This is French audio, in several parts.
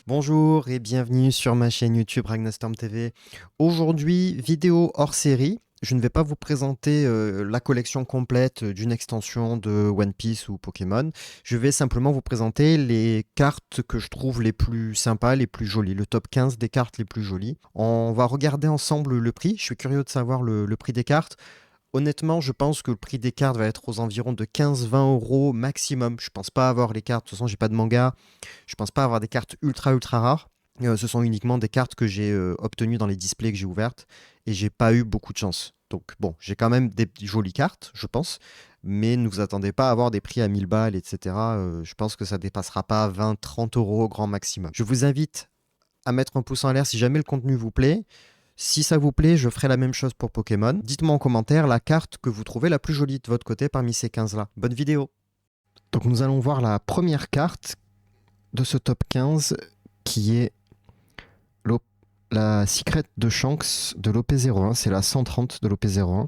Bonjour et bienvenue sur ma chaîne YouTube Ragnarstorm TV. Aujourd'hui, vidéo hors série. Je ne vais pas vous présenter la collection complète d'une extension de One Piece ou Pokémon. Je vais simplement vous présenter les cartes que je trouve les plus sympas, les plus jolies, le top 15 des cartes les plus jolies. On va regarder ensemble le prix. Je suis curieux de savoir le prix des cartes. Honnêtement, je pense que le prix des cartes va être aux environs de 15-20 euros maximum. Je pense pas avoir les cartes. De toute façon, j'ai pas de manga. Je pense pas avoir des cartes ultra rares. Ce sont uniquement des cartes que j'ai obtenues dans les displays que j'ai ouvertes et j'ai pas eu beaucoup de chance. Donc bon, j'ai quand même des jolies cartes, je pense, mais ne vous attendez pas à avoir des prix à 1000 balles, etc. Je pense que ça dépassera pas 20-30 euros au grand maximum. Je vous invite à mettre un pouce en l'air si jamais le contenu vous plaît. Si ça vous plaît, je ferai la même chose pour Pokémon. Dites-moi en commentaire la carte que vous trouvez la plus jolie de votre côté parmi ces 15-là. Bonne vidéo. Donc nous allons voir la première carte de ce top 15 qui est la Secret de Shanks de l'OP01. C'est la 130 de l'OP01,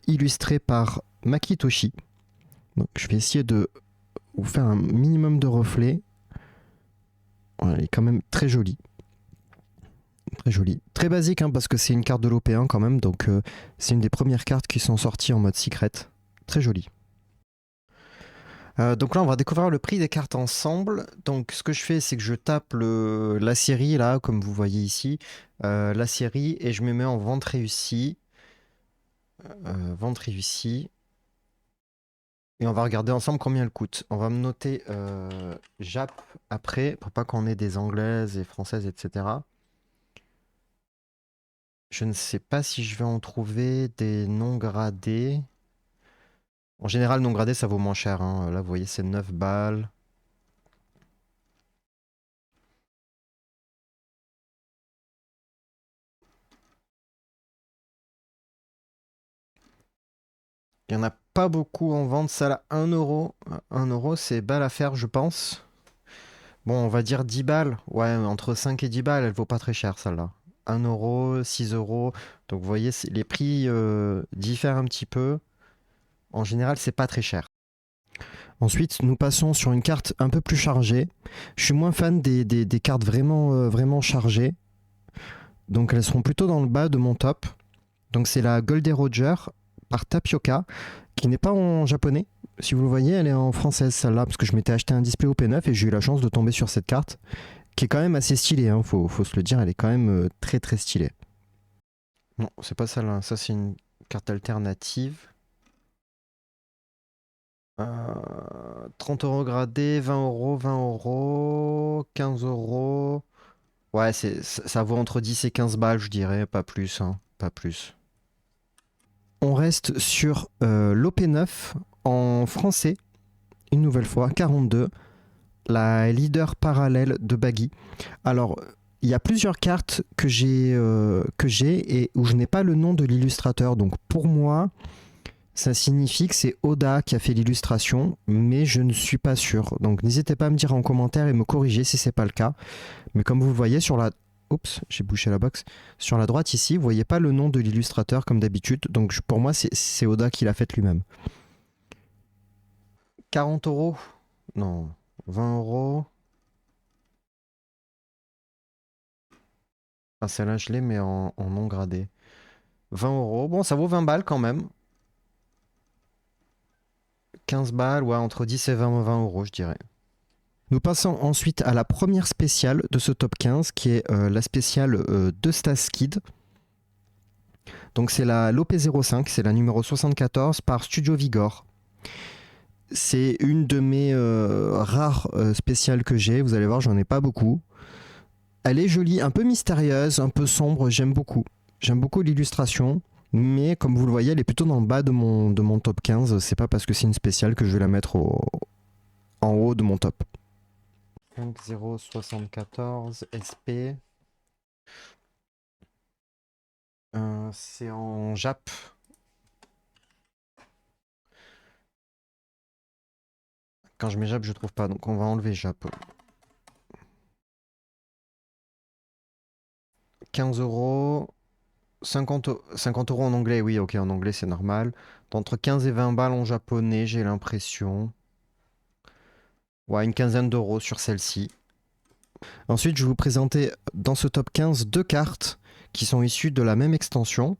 illustrée par Makitoshi. Donc je vais essayer de vous faire un minimum de reflets. Voilà, elle est quand même très jolie. Très jolie. Très basique hein, parce que c'est une carte de l'OP1 quand même. Donc c'est une des premières cartes qui sont sorties en mode secret. Très jolie. Donc là, on va découvrir le prix des cartes ensemble. Donc, ce que je fais, c'est que je tape la série, là, comme vous voyez ici, la série, et je me mets en vente réussie. Vente réussie. Et on va regarder ensemble combien elle coûte. On va me noter Jap après, pour pas qu'on ait des anglaises et françaises, etc. Je ne sais pas si je vais en trouver des non gradés. En général, non gradés, ça vaut moins cher, hein. Là, vous voyez, c'est 9 balles. Il n'y en a pas beaucoup en vente. Ça, là, 1 euro. 1 euro, c'est balle à faire, je pense. Bon, on va dire 10 balles. Ouais, entre 5 et 10 balles, elle vaut pas très cher, celle-là. 1 euro, 6 euros. Donc, vous voyez, les prix diffèrent un petit peu. En général, c'est pas très cher. Ensuite, nous passons sur une carte un peu plus chargée. Je suis moins fan des cartes vraiment chargées. Donc, elles seront plutôt dans le bas de mon top. Donc, c'est la Goldie Roger par Tapioca, qui n'est pas en japonais. Si vous le voyez, elle est en française celle-là, parce que je m'étais acheté un display OP9 et j'ai eu la chance de tomber sur cette carte, qui est quand même assez stylée, hein, faut se le dire, elle est quand même très stylée. Non, c'est pas celle-là, ça c'est une carte alternative. 30 euros gradé, 20 euros, 20 euros, 15 euros. Ouais, ça vaut entre 10 et 15 balles, je dirais, pas plus, hein, pas plus. On reste sur l'OP9 en français, une nouvelle fois, 42, la leader parallèle de Baggy. Alors, il y a plusieurs cartes que j'ai et où je n'ai pas le nom de l'illustrateur. Donc, pour moi, ça signifie que c'est Oda qui a fait l'illustration, mais je ne suis pas sûr. Donc, n'hésitez pas à me dire en commentaire et me corriger si c'est pas le cas. Mais comme vous le voyez sur la... Oups, j'ai bouché la box. Sur la droite ici, vous voyez pas le nom de l'illustrateur comme d'habitude. Donc, pour moi, c'est Oda qui l'a fait lui-même. 40 euros? Non, 20 euros. Ah, celle-là, je l'ai, mais en non gradé. 20 euros. Bon, ça vaut 20 balles quand même. 15 balles, ouais, entre 10 et 20 euros, je dirais. Nous passons ensuite à la première spéciale de ce top 15, qui est la spéciale de Staskid. Donc, c'est la l'OP05, c'est la numéro 74 par Studio Vigor. C'est une de mes rares spéciales que j'ai. Vous allez voir, j'en ai pas beaucoup. Elle est jolie, un peu mystérieuse, un peu sombre, j'aime beaucoup. J'aime beaucoup l'illustration, mais comme vous le voyez, elle est plutôt dans le bas de mon top 15. C'est pas parce que c'est une spéciale que je vais la mettre en haut de mon top. 5074 SP. C'est en Jap. Quand je mets Jap, je trouve pas, donc on va enlever Jap. 15 euros. 50 euros en anglais, oui, ok, en anglais c'est normal. D'entre 15 et 20 balles en japonais, j'ai l'impression. Ouais, une quinzaine d'euros sur celle-ci. Ensuite, je vais vous présenter dans ce top 15 deux cartes qui sont issues de la même extension.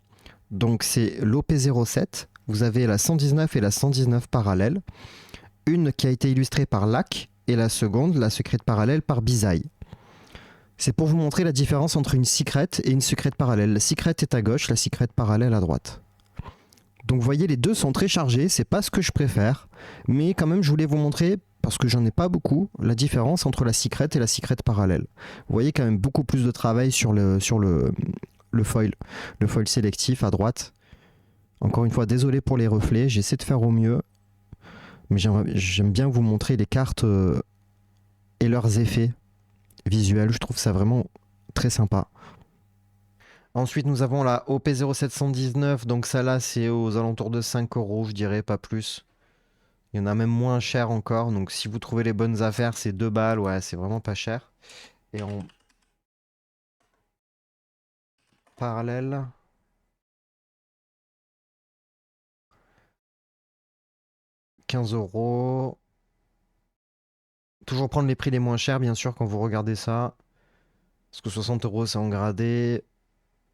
Donc c'est l'OP07, vous avez la 119 et la 119 parallèle. Une qui a été illustrée par LAC et la seconde, la secrète parallèle, par Bizai. C'est pour vous montrer la différence entre une secrète et une secrète parallèle. La secrète est à gauche, la secrète parallèle à droite. Donc vous voyez, les deux sont très chargés, c'est pas ce que je préfère, mais quand même je voulais vous montrer, parce que j'en ai pas beaucoup, la différence entre la secrète et la secrète parallèle. Vous voyez quand même beaucoup plus de travail sur le foil sélectif à droite. Encore une fois, désolé pour les reflets, j'essaie de faire au mieux, mais j'aime bien vous montrer les cartes et leurs effets visuels, je trouve ça vraiment très sympa. Ensuite, nous avons la OP0719, donc celle-là, c'est aux alentours de 5 euros, je dirais, pas plus. Il y en a même moins cher encore, donc si vous trouvez les bonnes affaires, c'est 2 balles, ouais, c'est vraiment pas cher. Et en parallèle, « 15 euros. Toujours prendre les prix les moins chers, bien sûr, quand vous regardez ça. Parce que 60 euros, c'est en gradé.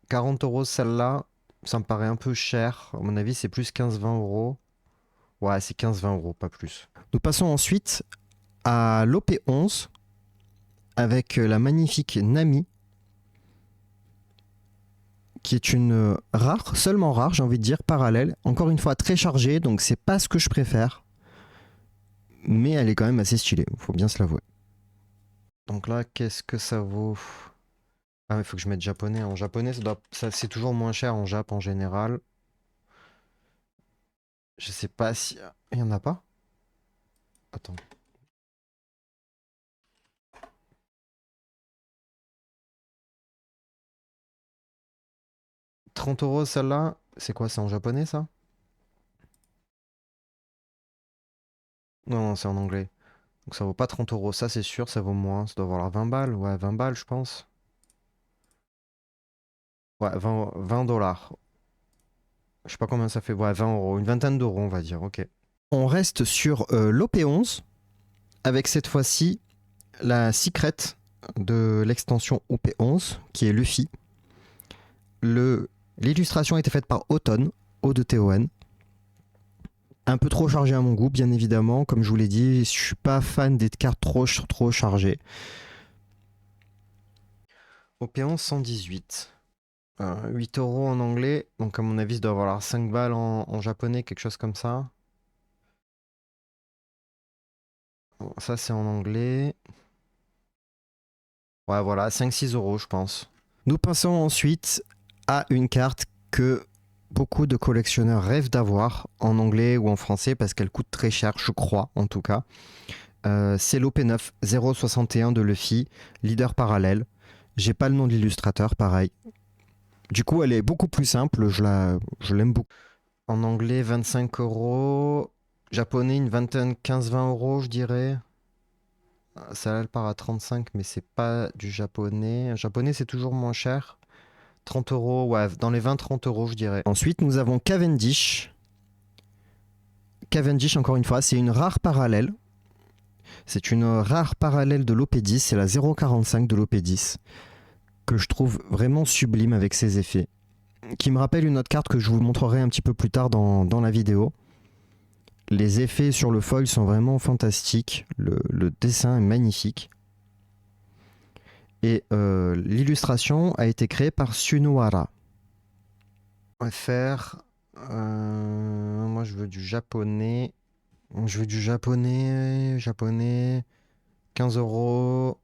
40 euros, celle-là, ça me paraît un peu cher. À mon avis, c'est plus 15-20 euros. Ouais, c'est 15-20 euros, pas plus. Nous passons ensuite à l'OP11 avec la magnifique Nami, qui est une rare, seulement rare, j'ai envie de dire, parallèle. Encore une fois, très chargée, donc c'est pas ce que je préfère. Mais elle est quand même assez stylée, faut bien se l'avouer. Donc là, qu'est-ce que ça vaut? Ah, il faut que je mette japonais. En japonais, c'est toujours moins cher en Jap en général. Je sais pas si... Il y en a pas? Attends. 30 euros celle-là. C'est quoi, c'est en japonais ça? Non, non, c'est en anglais. Donc ça vaut pas 30 euros, ça c'est sûr, ça vaut moins. Ça doit valoir 20 balles, ouais, 20 balles je pense. Ouais, 20 dollars. Je sais pas combien ça fait, ouais, 20 euros, une vingtaine d'euros on va dire, ok. On reste sur l'OP11, avec cette fois-ci la secret de l'extension OP11, qui est Luffy. L'illustration a été faite par Auton, O de T-O-N. Un peu trop chargé à mon goût, bien évidemment. Comme je vous l'ai dit, je suis pas fan des cartes trop chargées. OP11 118. 8 euros en anglais. Donc, à mon avis, ça doit valoir 5 balles en japonais, quelque chose comme ça. Bon, ça, c'est en anglais. Ouais, voilà, 5-6 euros, je pense. Nous passons ensuite à une carte que beaucoup de collectionneurs rêvent d'avoir en anglais ou en français parce qu'elle coûte très cher, je crois, en tout cas. C'est l'OP9 061 de Luffy, leader parallèle. J'ai pas le nom de l'illustrateur, pareil. Du coup, elle est beaucoup plus simple, je l'aime beaucoup. En anglais, 25 euros. Japonais, une vingtaine, 15-20 euros, je dirais. Celle-là, elle part à 35, mais c'est pas du japonais. Japonais, c'est toujours moins cher. 30 euros, ouais, dans les 20-30 euros, je dirais. Ensuite, nous avons Cavendish. Cavendish, encore une fois, c'est une rare parallèle. C'est une rare parallèle de l'OP10, c'est la 045 de l'OP10, que je trouve vraiment sublime avec ses effets. Qui me rappelle une autre carte que je vous montrerai un petit peu plus tard dans la vidéo. Les effets sur le foil sont vraiment fantastiques, le dessin est magnifique. Et l'illustration a été créée par Sunohara. On va faire... moi je veux du japonais. Je veux du japonais, 15 euros.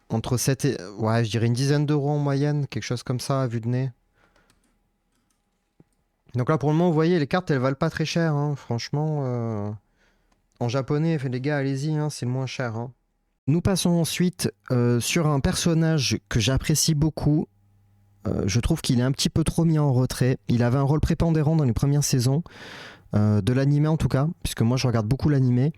Entre 7 et... Ouais, je dirais une dizaine d'euros en moyenne, quelque chose comme ça, à vue de nez. Donc là, pour le moment, vous voyez, les cartes, elles valent pas très cher, hein, franchement. En japonais, les gars, allez-y, hein, c'est le moins cher. Hein. Nous passons ensuite sur un personnage que j'apprécie beaucoup. Je trouve qu'il est un petit peu trop mis en retrait. Il avait un rôle prépondérant dans les premières saisons, de l'animé en tout cas, puisque moi je regarde beaucoup l'animé.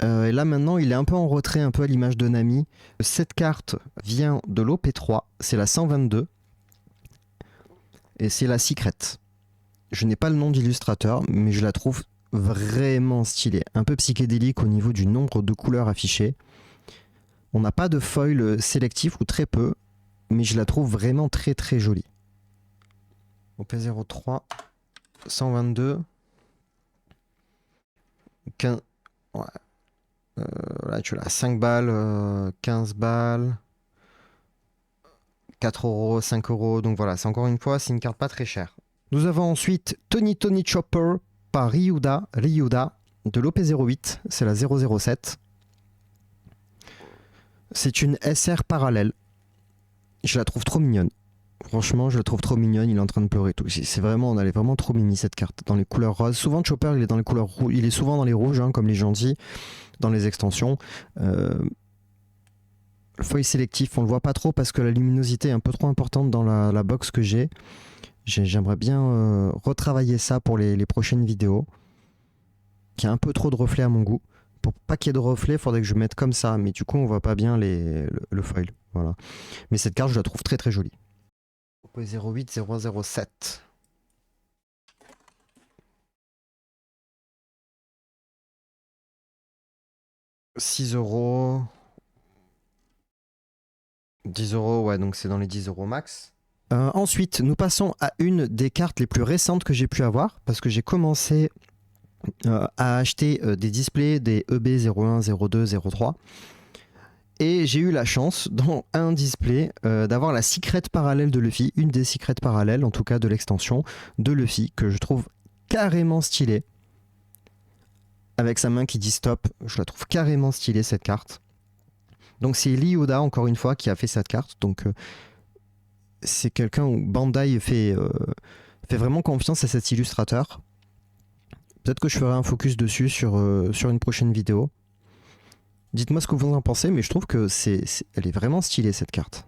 Et là maintenant, il est un peu en retrait, un peu à l'image de Nami. Cette carte vient de l'OP3, c'est la 122. Et c'est la Secret. Je n'ai pas le nom d'illustrateur, mais je la trouve vraiment stylée. Un peu psychédélique au niveau du nombre de couleurs affichées. On n'a pas de foil sélectif ou très peu, mais je la trouve vraiment très très jolie. OP03, 122, 15, ouais. Là tu l'as 5 balles, 15 balles, 4 euros, 5 euros, donc voilà, c'est encore une fois, c'est une carte pas très chère. Nous avons ensuite Tony Chopper par Ryuda de l'OP08, c'est la 007. C'est une SR parallèle. Je la trouve trop mignonne. Franchement, je la trouve trop mignonne. Il est en train de pleurer et tout. C'est vraiment, elle est vraiment trop mimi cette carte. Dans les couleurs roses. Souvent, Chopper, il est dans les couleurs rouges. Il est souvent dans les rouges, hein, comme les gentils, dans les extensions. Le foil sélectif, on le voit pas trop parce que la luminosité est un peu trop importante dans la box que j'ai. J'aimerais bien retravailler ça pour les prochaines vidéos. Qui a un peu trop de reflets à mon goût. Pour pas qu'il y ait de reflets, il faudrait que je mette comme ça. Mais du coup, on voit pas bien le foil. Voilà. Mais cette carte, je la trouve très très jolie. 08 007. « 6 euros. 10 euros, ouais, donc c'est dans les 10 euros max. Ensuite, nous passons à une des cartes les plus récentes que j'ai pu avoir, parce que j'ai commencé à acheter des displays des EB01, 02, 03. Et j'ai eu la chance, dans un display, d'avoir la secret parallèle de Luffy, une des secrets parallèles, en tout cas de l'extension, de Luffy, que je trouve carrément stylée. Avec sa main qui dit stop, je la trouve carrément stylée cette carte. Donc c'est Ryuda, encore une fois, qui a fait cette carte. Donc c'est quelqu'un où Bandai fait vraiment confiance à cet illustrateur. Peut-être que je ferai un focus dessus sur une prochaine vidéo. Dites-moi ce que vous en pensez, mais je trouve que elle est vraiment stylée cette carte.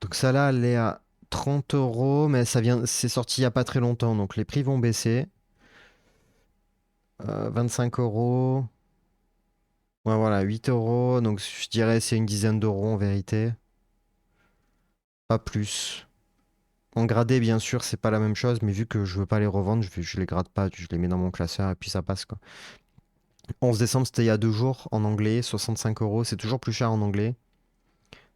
Donc ça là, elle est à 30 euros, mais c'est sorti il n'y a pas très longtemps, donc les prix vont baisser. 25 euros. Ouais, voilà, 8 euros, donc je dirais c'est une dizaine d'euros en vérité. Pas plus. En gradé, bien sûr, c'est pas la même chose, mais vu que je veux pas les revendre, je les grade pas, je les mets dans mon classeur et puis ça passe quoi. 11 décembre, c'était il y a 2 jours en anglais, 65 euros, c'est toujours plus cher en anglais.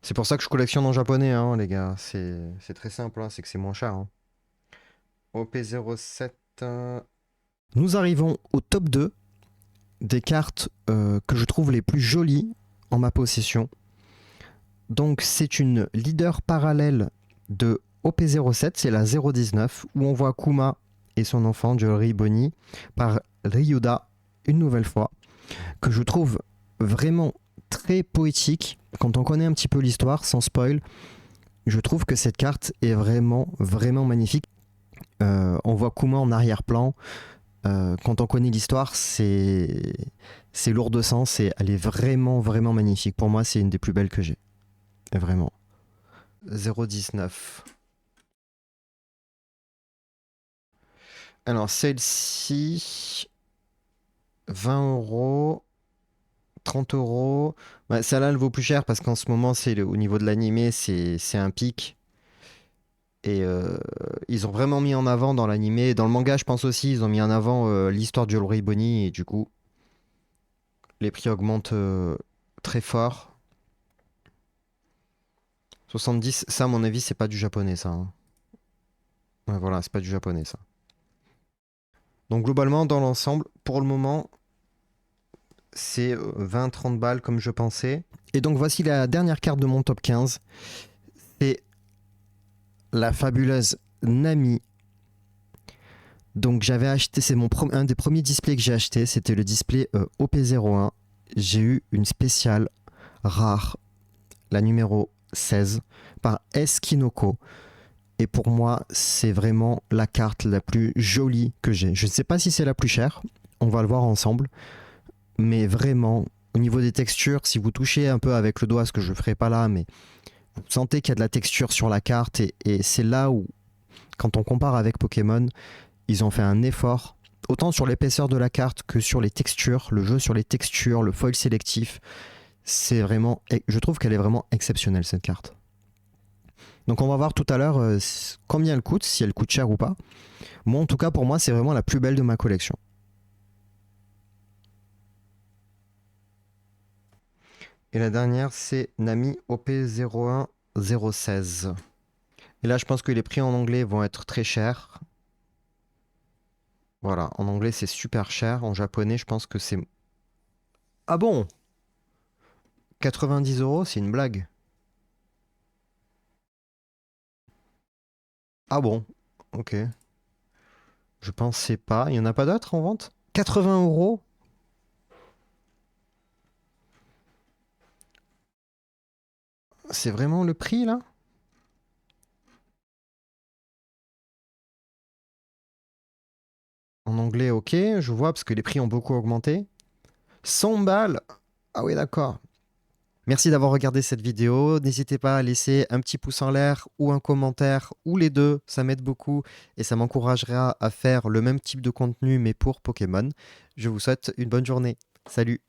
C'est pour ça que je collectionne en japonais, hein, les gars. C'est très simple, hein, c'est que c'est moins cher. Hein. OP07. Nous arrivons au top 2 des cartes que je trouve les plus jolies en ma possession. Donc, c'est une leader parallèle de OP07, c'est la 019, où on voit Kuma et son enfant, Jewelry Bonnie, par Ryuda, une nouvelle fois, que je trouve vraiment très poétique. Quand on connaît un petit peu l'histoire, sans spoil, je trouve que cette carte est vraiment, vraiment magnifique. On voit Kuma en arrière-plan. Quand on connaît l'histoire, c'est lourd de sens et elle est vraiment, vraiment magnifique. Pour moi, c'est une des plus belles que j'ai. Vraiment. 0,19. Alors, celle-ci, 20 euros, 30 euros. Bah, celle-là, elle vaut plus cher parce qu'en ce moment, au niveau de l'animé, c'est un pic. Et ils ont vraiment mis en avant dans l'animé. Dans le manga, je pense aussi, ils ont mis en avant l'histoire de Jewelry Bonnie. Et du coup, les prix augmentent très fort. 70, ça, à mon avis, c'est pas du japonais, ça. Hein. Ouais, voilà, c'est pas du japonais, ça. Donc, globalement, dans l'ensemble, pour le moment, c'est 20-30 balles comme je pensais. Et donc, voici la dernière carte de mon top 15. C'est la fabuleuse Nami. Donc, j'avais acheté, c'est un des premiers displays que j'ai acheté. C'était le display OP01. J'ai eu une spéciale rare, la numéro 16, par Eskinoko. Et pour moi, c'est vraiment la carte la plus jolie que j'ai. Je ne sais pas si c'est la plus chère, on va le voir ensemble. Mais vraiment, au niveau des textures, si vous touchez un peu avec le doigt, ce que je ne ferai pas là, mais vous sentez qu'il y a de la texture sur la carte. Et c'est là où, quand on compare avec Pokémon, ils ont fait un effort, autant sur l'épaisseur de la carte que sur les textures, le jeu sur les textures, le foil sélectif. C'est vraiment, je trouve qu'elle est vraiment exceptionnelle cette carte. Donc on va voir tout à l'heure combien elle coûte, si elle coûte cher ou pas. Moi en tout cas pour moi c'est vraiment la plus belle de ma collection. Et la dernière, c'est Nami OP01016. Et là, je pense que les prix en anglais vont être très chers. Voilà, en anglais, c'est super cher. En japonais, je pense que c'est... Ah bon? 90 euros, c'est une blague. Ah bon? Ok. Je pensais pas. Il n'y en a pas d'autres en vente? 80 euros? C'est vraiment le prix là? En anglais, ok, je vois parce que les prix ont beaucoup augmenté. 100 balles? Ah oui, d'accord. Merci d'avoir regardé cette vidéo. N'hésitez pas à laisser un petit pouce en l'air ou un commentaire ou les deux, ça m'aide beaucoup et ça m'encouragera à faire le même type de contenu mais pour Pokémon. Je vous souhaite une bonne journée. Salut!